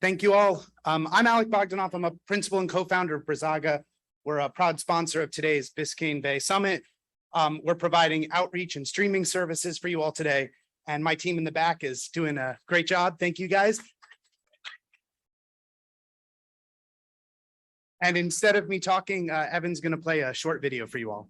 Thank you all. I'm Alec Bogdanoff. I'm a principal and co-founder of Brazaga. We're a proud sponsor of today's Biscayne Bay Summit. We're providing outreach and streaming services for you all today. And my team in the back is doing a great job. Thank you, guys. And instead of me talking, Evan's going to play a short video for you all.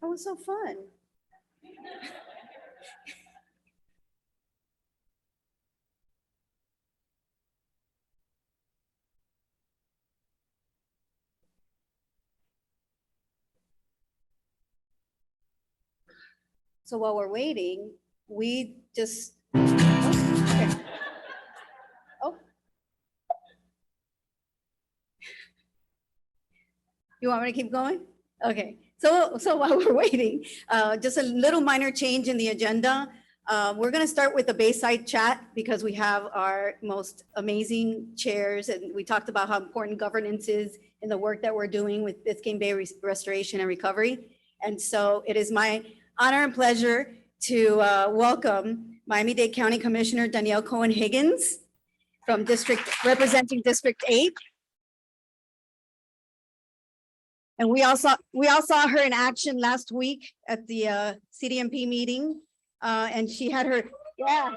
That was so fun. So while we're waiting, we just, okay. Oh. You want me to keep going? Okay. So while we're waiting, just a little minor change in the agenda. We're going to start with the Bayside chat because we have our most amazing chairs, and we talked about how important governance is in the work that we're doing with Biscayne Bay Restoration and Recovery. And so it is my honor and pleasure to welcome Miami-Dade County Commissioner Danielle Cohen Higgins from representing District 8. And we all saw her in action last week at the CDMP meeting, and she had her, yeah.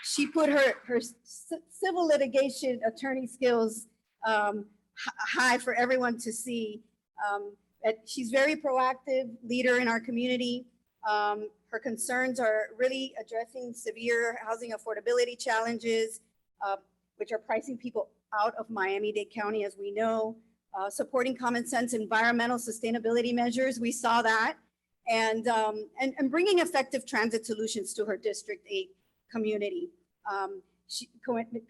She put her civil litigation attorney skills high for everyone to see. She's very proactive leader in our community. Her concerns are really addressing severe housing affordability challenges, which are pricing people out of Miami-Dade County, as we know, supporting common sense environmental sustainability measures. We saw that, and bringing effective transit solutions to her District 8 community.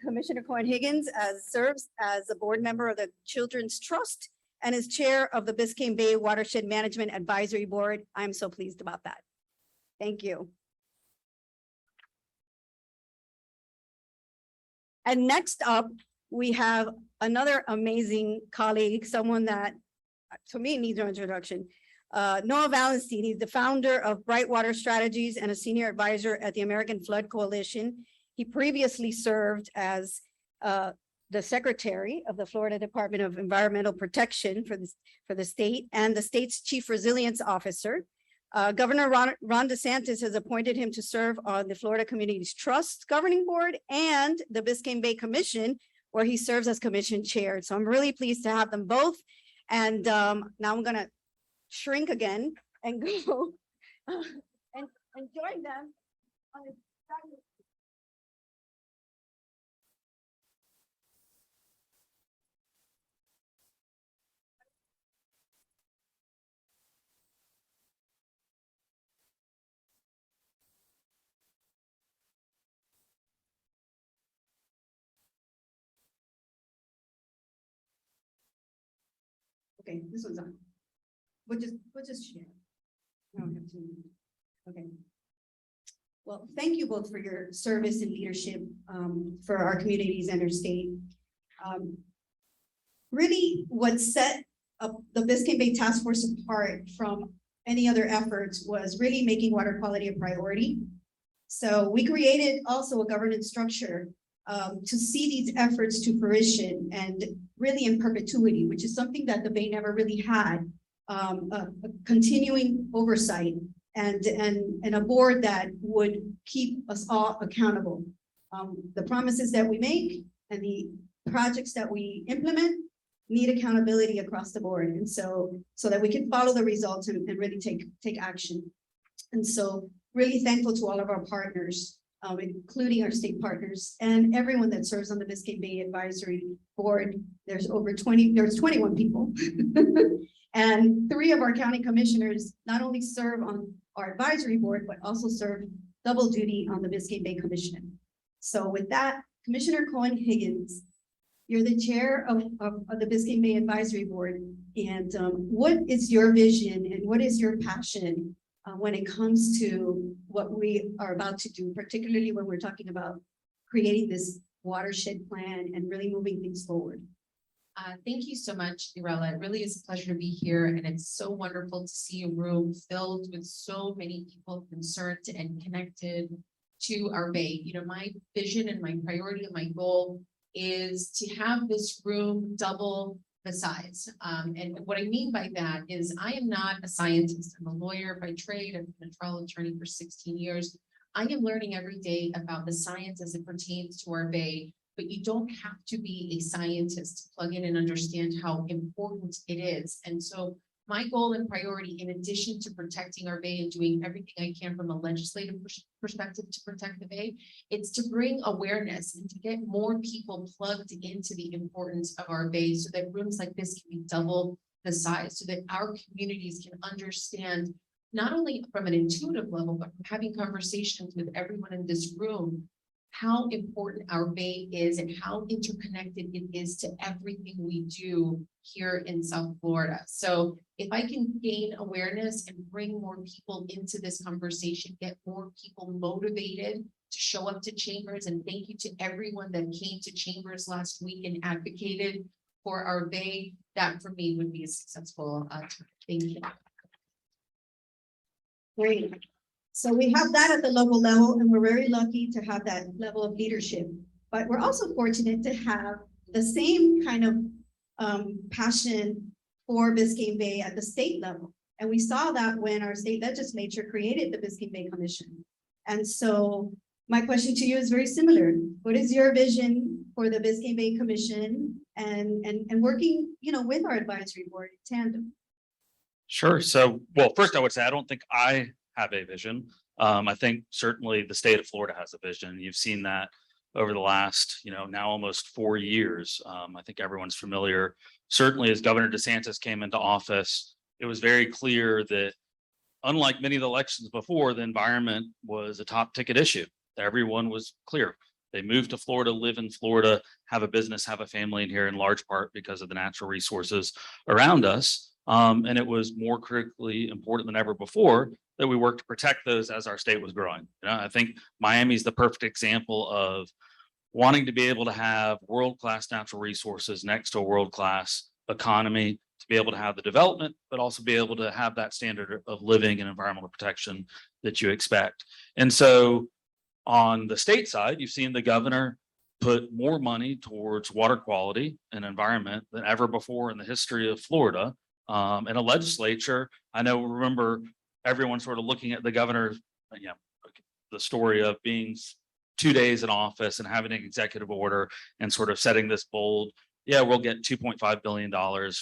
Commissioner Cohen Higgins serves as a board member of the Children's Trust and is chair of the Biscayne Bay Watershed Management Advisory Board. I'm so pleased about that. Thank you. And next up, we have another amazing colleague, someone that to me needs no introduction. Noah Valenstein, he's the founder of Bright Water Strategies and a senior advisor at the American Flood Coalition. He previously served as the secretary of the Florida Department of Environmental Protection for the state and the state's chief resilience officer. Governor Ron DeSantis has appointed him to serve on the Florida Communities Trust Governing Board and the Biscayne Bay Commission, where he serves as commission chair. So I'm really pleased to have them both. And now I'm gonna shrink again and go and join them on this fabulous. Okay, this one's on. we'll just share. I don't have to. Okay. Well, thank you both for your service and leadership for our communities and our state. Really, what set up the Biscayne Bay Task Force apart from any other efforts was really making water quality a priority. So we created also a governance structure to see these efforts to fruition and really in perpetuity, which is something that the Bay never really had, a continuing oversight and a board that would keep us all accountable. The promises that we make and the projects that we implement need accountability across the board. And so that we can follow the results and really take action. And so really thankful to all of our partners, including our state partners and everyone that serves on the Biscayne Bay Advisory Board. There's 21 people. And 3 of our county commissioners not only serve on our advisory board, but also serve double duty on the Biscayne Bay Commission. So with that, Commissioner Cohen Higgins, you're the chair of the Biscayne Bay Advisory Board. And what is your vision and what is your passion when it comes to what we are about to do, particularly when we're talking about creating this watershed plan and really moving things forward? Thank you so much, Irela. It really is a pleasure to be here, and it's so wonderful to see a room filled with so many people concerned and connected to our Bay. You know, my vision and my priority and my goal is to have this room double the size. And what I mean by that is I am not a scientist. I'm a lawyer by trade. I've been a trial attorney for 16 years. I am learning every day about the science as it pertains to our Bay. But you don't have to be a scientist to plug in and understand how important it is. And so my goal and priority, in addition to protecting our Bay and doing everything I can from a legislative perspective to protect the Bay, it's to bring awareness and to get more people plugged into the importance of our Bay so that rooms like this can be double the size, so that our communities can understand, not only from an intuitive level, but from having conversations with everyone in this room, how important our Bay is and how interconnected it is to everything we do here in South Florida. So if I can gain awareness and bring more people into this conversation, get more people motivated to show up to chambers, and thank you to everyone that came to chambers last week and advocated for our Bay, that for me would be a successful term. Thank you. Great. So we have that at the local level, and we're very lucky to have that level of leadership. But we're also fortunate to have the same kind of passion for Biscayne Bay at the state level. And we saw that when our state legislature created the Biscayne Bay Commission. And so my question to you is very similar. What is your vision for the Biscayne Bay Commission and working, you know, with our advisory board in tandem? Sure. So, well, first I would say I don't think I have a vision. I think certainly the state of Florida has a vision. You've seen that over the last, now almost 4 years. I think everyone's familiar. Certainly as Governor DeSantis came into office, it was very clear that unlike many of the elections before, the environment was a top ticket issue. Everyone was clear. They moved to Florida, live in Florida, have a business, have a family in here in large part because of the natural resources around us. And it was more critically important than ever before that we work to protect those as our state was growing. I think Miami is the perfect example of wanting to be able to have world-class natural resources next to a world-class economy, to be able to have the development, but also be able to have that standard of living and environmental protection that you expect. And so on the state side, you've seen the governor put more money towards water quality and environment than ever before in the history of Florida. And a legislature, remember everyone sort of looking at the governor, the story of being 2 days in office and having an executive order and sort of setting this bold, we'll get $2.5 billion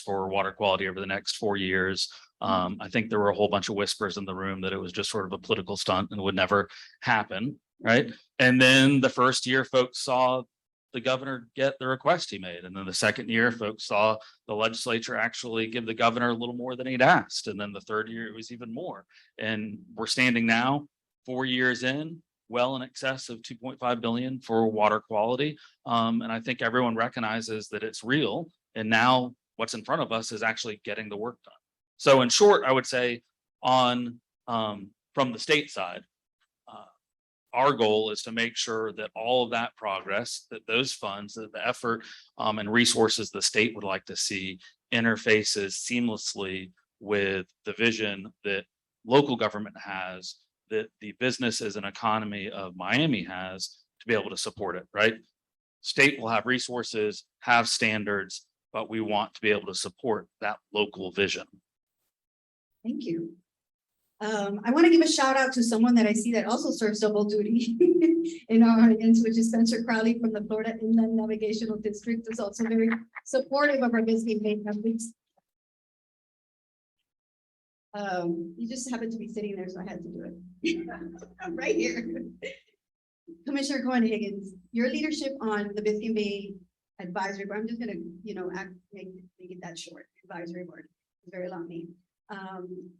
for water quality over the next 4 years. I think there were a whole bunch of whispers in the room that it was just sort of a political stunt and would never happen, right? And then the first year, folks saw the governor get the request he made. And then the second year, folks saw the legislature actually give the governor a little more than he'd asked. And then the third year, it was even more. And we're standing now 4 years in, well in excess of $2.5 billion for water quality. And I think everyone recognizes that it's real. And now what's in front of us is actually getting the work done. So in short, I would say on from the state side, our goal is to make sure that all of that progress, that those funds, that the effort and resources the state would like to see interfaces seamlessly with the vision that local government has, that the businesses and economy of Miami has to be able to support it, right? State will have resources, have standards, but we want to be able to support that local vision. Thank you. I want to give a shout out to someone that I see that also serves double duty in our audience, which is Spencer Crowley from the Florida Inland Navigational District, is also very supportive of our Biscayne Bay members. You just happened to be sitting there, so I had to do it. I'm right here. Commissioner Cohen Higgins, your leadership on the Biscayne Bay Advisory Board, I'm just gonna, make it that short, advisory board, it's a very long name,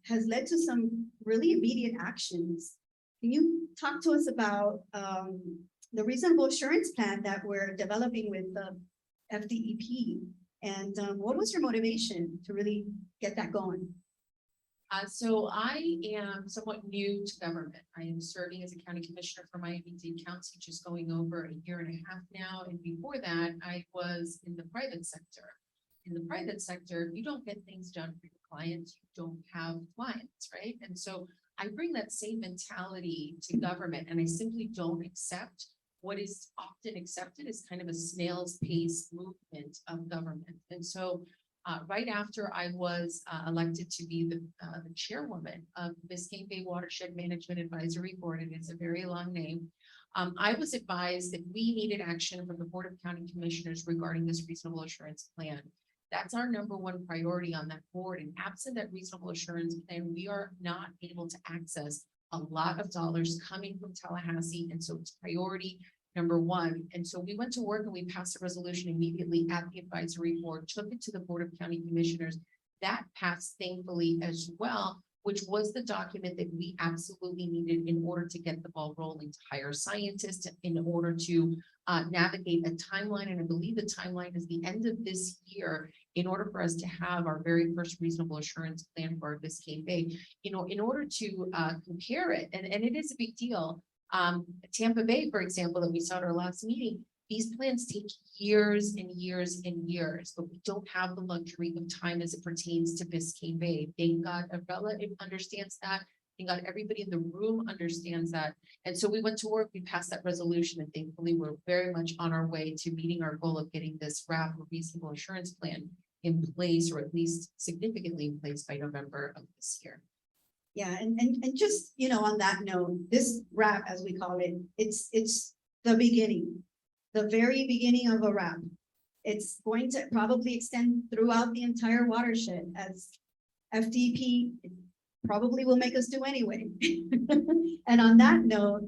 has led to some really immediate actions. Can you talk to us about the reasonable assurance plan that we're developing with the FDEP? And what was your motivation to really get that going? So I am somewhat new to government. I am serving as a county commissioner for Miami-Dade County, just going over a year and a half now. And before that, I was in the private sector. In the private sector, if you don't get things done for your clients, you don't have clients, right? And so I bring that same mentality to government, and I simply don't accept what is often accepted as kind of a snail's pace movement of government. And so right after I was elected to be the chairwoman of Biscayne Bay Watershed Management Advisory Board, and it's a very long name, I was advised that we needed action from the Board of County Commissioners regarding this reasonable assurance plan. That's our number one priority on that board. And absent that reasonable assurance plan, we are not able to access a lot of dollars coming from Tallahassee. And so it's priority number one. And so we went to work and we passed a resolution immediately at the advisory board, took it to the Board of County Commissioners. That passed thankfully as well, which was the document that we absolutely needed in order to get the ball rolling, to hire scientists, in order to navigate a timeline. And I believe the timeline is the end of this year in order for us to have our very first reasonable assurance plan for our Biscayne Bay. In order to compare it, and it is a big deal. Tampa Bay, for example, that we saw at our last meeting, these plans take years and years and years, but we don't have the luxury of time as it pertains to Biscayne Bay. Thank God Abella understands that. Thank God everybody in the room understands that. And so we went to work, we passed that resolution, and thankfully we're very much on our way to meeting our goal of getting this RAP, or reasonable assurance plan, in place, or at least significantly in place by November of this year. Yeah, and just, on that note, this RAP, as we call it, it's the beginning, the very beginning of a RAP. It's going to probably extend throughout the entire watershed, as FDP probably will make us do anyway. And on that note,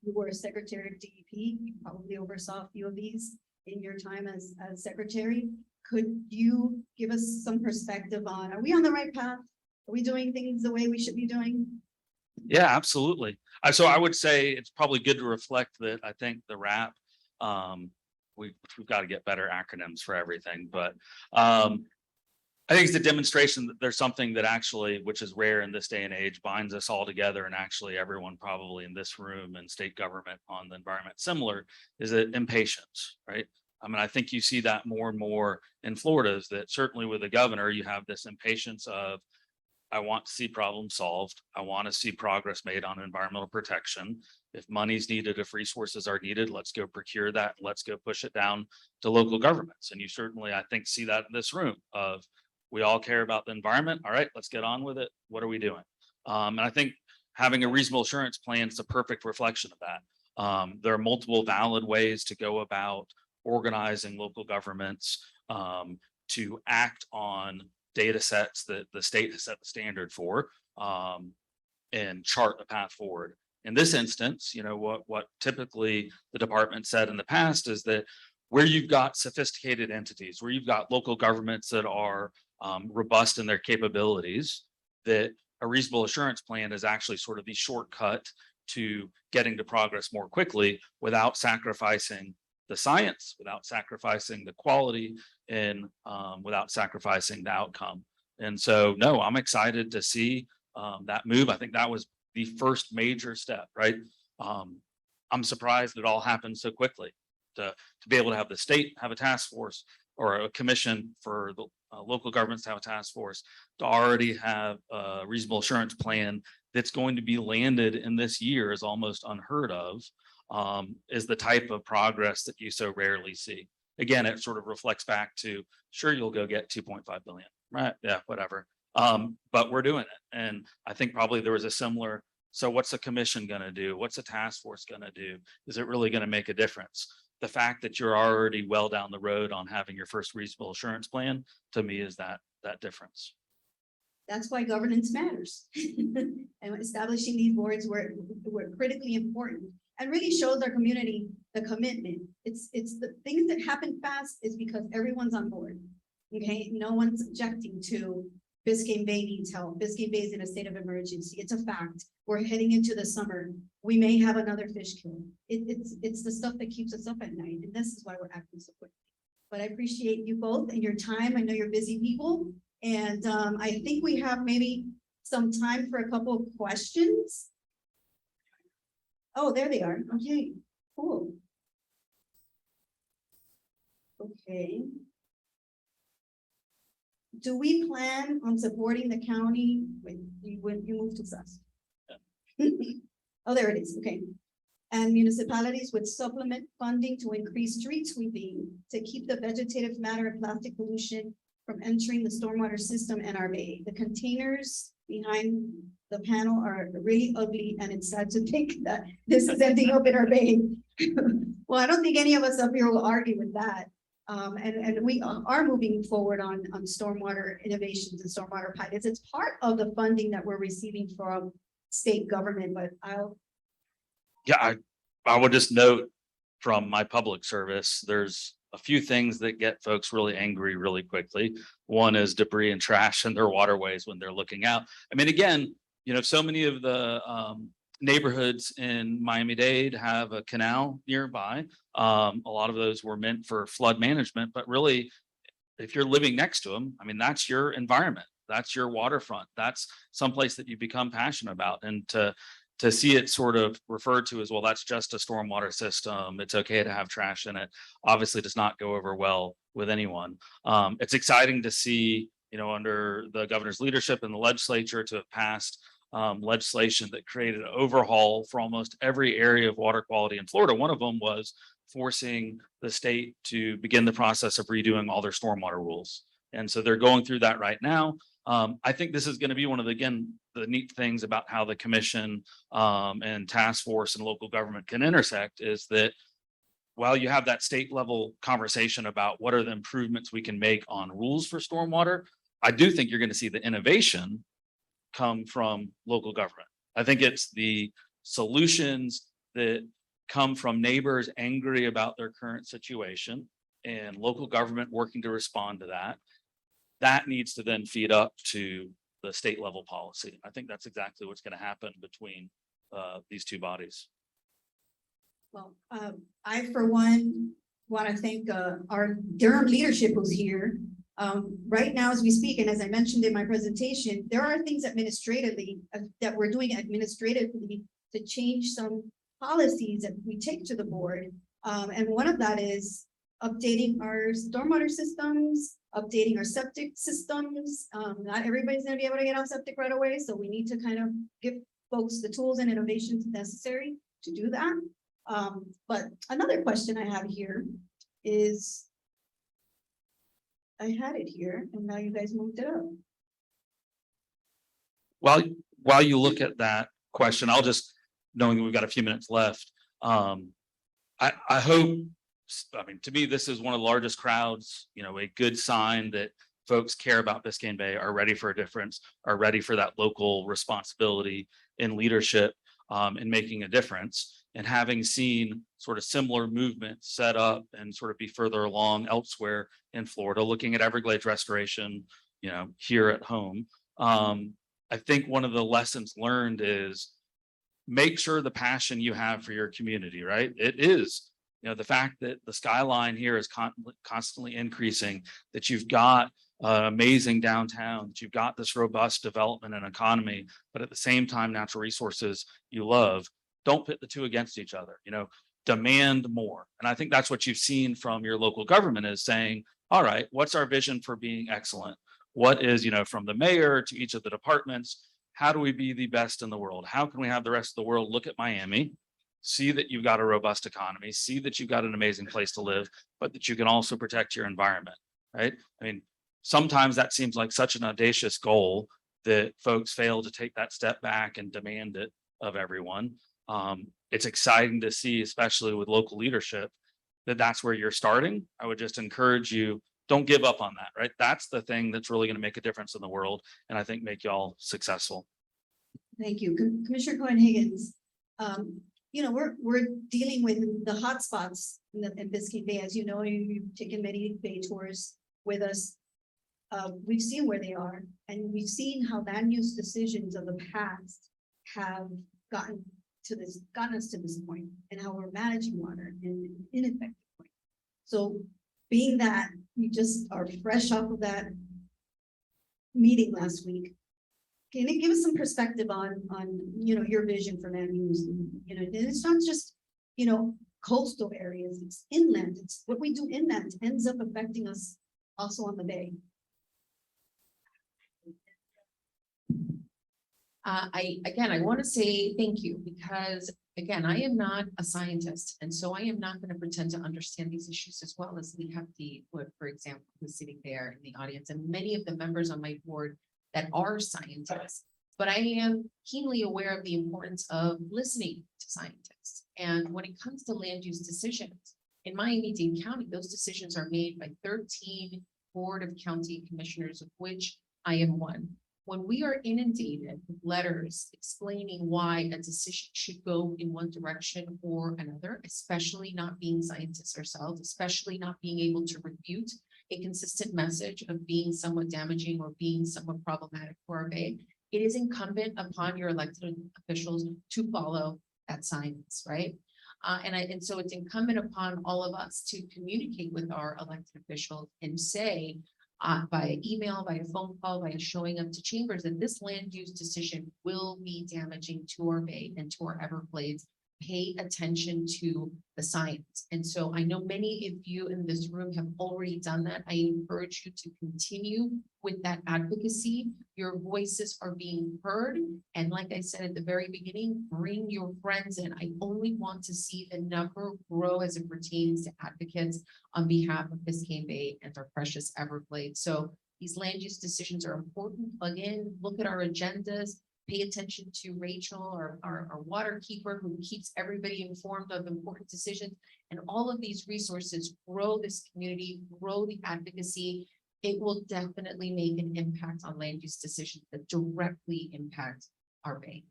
you were a secretary of DEP, you probably oversaw a few of these in your time as secretary. Could you give us some perspective on, are we on the right path? Are we doing things the way we should be doing? Yeah, absolutely. So I would say it's probably good to reflect that I think the RAP, we've got to get better acronyms for everything, but I think it's a demonstration that there's something that actually, which is rare in this day and age, binds us all together, and actually everyone probably in this room and state government on the environment similar, is that impatience, right? I mean, I think you see that more and more in Florida, is that certainly with the governor, you have this impatience of, I want to see problems solved. I want to see progress made on environmental protection. If money's needed, if resources are needed, let's go procure that. Let's go push it down to local governments. And you certainly, I think, see that in this room of, we all care about the environment. All right, let's get on with it. What are we doing? And I think having a reasonable assurance plan is the perfect reflection of that. There are multiple valid ways to go about organizing local governments to act on data sets that the state has set the standard for, and chart a path forward. In this instance, what typically the department said in the past is that where you've got sophisticated entities, where you've got local governments that are robust in their capabilities, that a reasonable assurance plan is actually sort of the shortcut to getting to progress more quickly without sacrificing the science, without sacrificing the quality, and without sacrificing the outcome. And so, no, I'm excited to see that move. I think that was the first major step, right? I'm surprised it all happened so quickly. To be able to have the state have a task force or a commission for the local governments to have a task force, to already have a reasonable assurance plan that's going to be landed in this year is almost unheard of, is the type of progress that you so rarely see. Again, it sort of reflects back to, sure, you'll go get 2.5 billion, right? Yeah, whatever. But we're doing it. And I think probably there was a similar, so what's the commission going to do? What's the task force going to do? Is it really going to make a difference? The fact that you're already well down the road on having your first reasonable assurance plan, to me, is that difference. That's why governance matters. And establishing these boards were critically important and really shows our community the commitment. It's the things that happen fast is because everyone's on board. Okay, no one's objecting to Biscayne Bay needs help. Biscayne Bay is in a state of emergency. It's a fact. We're heading into the summer. We may have another fish kill. It's the stuff that keeps us up at night, and this is why we're acting so quickly. But I appreciate you both and your time. I know you're busy people, and I think we have maybe some time for a couple of questions. Oh, there they are. Okay, cool. Okay. Do we plan on supporting the county when you move to sus? Oh, there it is. Okay. And municipalities would supplement funding to increase street sweeping to keep the vegetative matter and plastic pollution from entering the stormwater system in our bay. The containers behind the panel are really ugly, and it's sad to think that this is ending up in our bay. Well, I don't think any of us up here will argue with that. And we are moving forward on stormwater innovations and stormwater pilots. It's part of the funding that we're receiving from state government, but Yeah, I would just note from my public service, there's a few things that get folks really angry really quickly. One is debris and trash in their waterways when they're looking out. I mean, again, so many of the neighborhoods in Miami-Dade have a canal nearby. A lot of those were meant for flood management, but really, if you're living next to them, I mean, that's your environment. That's your waterfront. That's someplace that you become passionate about. And to see it sort of referred to as, well, that's just a stormwater system, it's okay to have trash in it, obviously does not go over well with anyone. It's exciting to see, under the governor's leadership and the legislature, to have passed legislation that created an overhaul for almost every area of water quality in Florida. One of them was forcing the state to begin the process of redoing all their stormwater rules. And so they're going through that right now. I think this is going to be one of the neat things about how the commission and task force and local government can intersect, is that while you have that state level conversation about what are the improvements we can make on rules for stormwater, I do think you're going to see the innovation come from local government. I think it's the solutions that come from neighbors angry about their current situation and local government working to respond to that. That needs to then feed up to the state level policy. I think that's exactly what's going to happen between these two bodies. well, I, for one, want to thank our Durham leadership who's here. Right now, as we speak, and as I mentioned in my presentation, there are things administratively that we're doing administratively to change some policies that we take to the board. And one of that is updating our stormwater systems, updating our septic systems. Not everybody's going to be able to get on septic right away, so we need to kind of give folks the tools and innovations necessary to do that. But another question I have here is, I had it here and now you guys moved it up. While you look at that question, I'll just, knowing that we've got a few minutes left, I hope, I mean, to me, this is one of the largest crowds, a good sign that folks care about Biscayne Bay, are ready for a difference, are ready for that local responsibility in leadership, in making a difference. And having seen sort of similar movements set up and sort of be further along elsewhere in Florida, looking at Everglades restoration, here at home, I think one of the lessons learned is make sure the passion you have for your community, right? It is, the fact that the skyline here is constantly increasing, that you've got amazing downtown, that you've got this robust development and economy, but at the same time, natural resources you love. Don't pit the two against each other, demand more. And I think that's what you've seen from your local government, is saying, all right, what's our vision for being excellent? What is, from the mayor to each of the departments, how do we be the best in the world? How can we have the rest of the world look at Miami, see that you've got a robust economy, see that you've got an amazing place to live, but that you can also protect your environment, right? I mean, sometimes that seems like such an audacious goal that folks fail to take that step back and demand it of everyone. It's exciting to see, especially with local leadership, that that's where you're starting. I would just encourage you, don't give up on that, right? That's the thing that's really going to make a difference in the world, and I think make y'all successful. Thank you. Commissioner Cohen Higgins. We're dealing with the hotspots in Biscayne Bay. As you know, you've taken many bay tours with us. We've seen where they are, and we've seen how land use decisions of the past have gotten us to this point, and how we're managing water in an ineffective way. So being that you just are fresh off of that meeting last week, can you give us some perspective on your vision for land use? And it's not just coastal areas, it's inland. It's what we do inland ends up affecting us also on the bay. I want to say thank you, because again, I am not a scientist, and so I am not going to pretend to understand these issues as well as Lee Hefty would, for example, who's sitting there in the audience, and many of the members on my board that are scientists. But I am keenly aware of the importance of listening to scientists. And when it comes to land use decisions in Miami-Dade County, those decisions are made by 13 Board of County Commissioners, of which I am one. When we are inundated with letters explaining why a decision should go in one direction or another, especially not being scientists ourselves, especially not being able to refute a consistent message of being somewhat damaging or being somewhat problematic for our bay, it is incumbent upon your elected officials to follow that science, right? And so it's incumbent upon all of us to communicate with our elected officials and say, via email, via phone call, via showing up to chambers, that this land use decision will be damaging to our bay and to our Everglades. Pay attention to the science. And so I know many of you in this room have already done that. I encourage you to continue with that advocacy. Your voices are being heard. And like I said at the very beginning, bring your friends in. I only want to see the number grow as it pertains to advocates on behalf of Biscayne Bay and our precious Everglades. So these land use decisions are important. Plug in, look at our agendas. Pay attention to Rachel, our water keeper, who keeps everybody informed of important decisions. And all of these resources grow this community, grow the advocacy. It will definitely make an impact on land use decisions that directly impact our bay.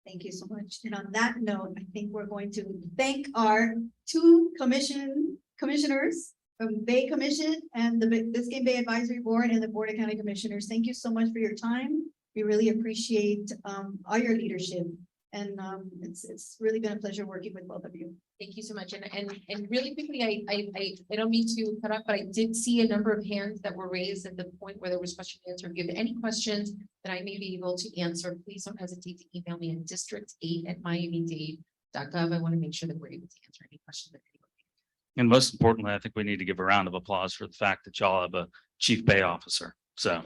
Thank you so much. And on that note, I think we're going to thank our two commissioners from Bay Commission and the Biscayne Bay Advisory Board and the Board of County Commissioners. Thank you so much for your time. We really appreciate all your leadership, and it's really been a pleasure working with both of you. Thank you so much. And really quickly, I don't mean to cut off, but I did see a number of hands that were raised at the point where there was question and answer. If you have any questions that I may be able to answer, please don't hesitate to email me at district8@miamidade.gov. I want to make sure that we're able to answer any questions that anyone may have. And most importantly, I think we need to give a round of applause for the fact that y'all have a chief bay officer. So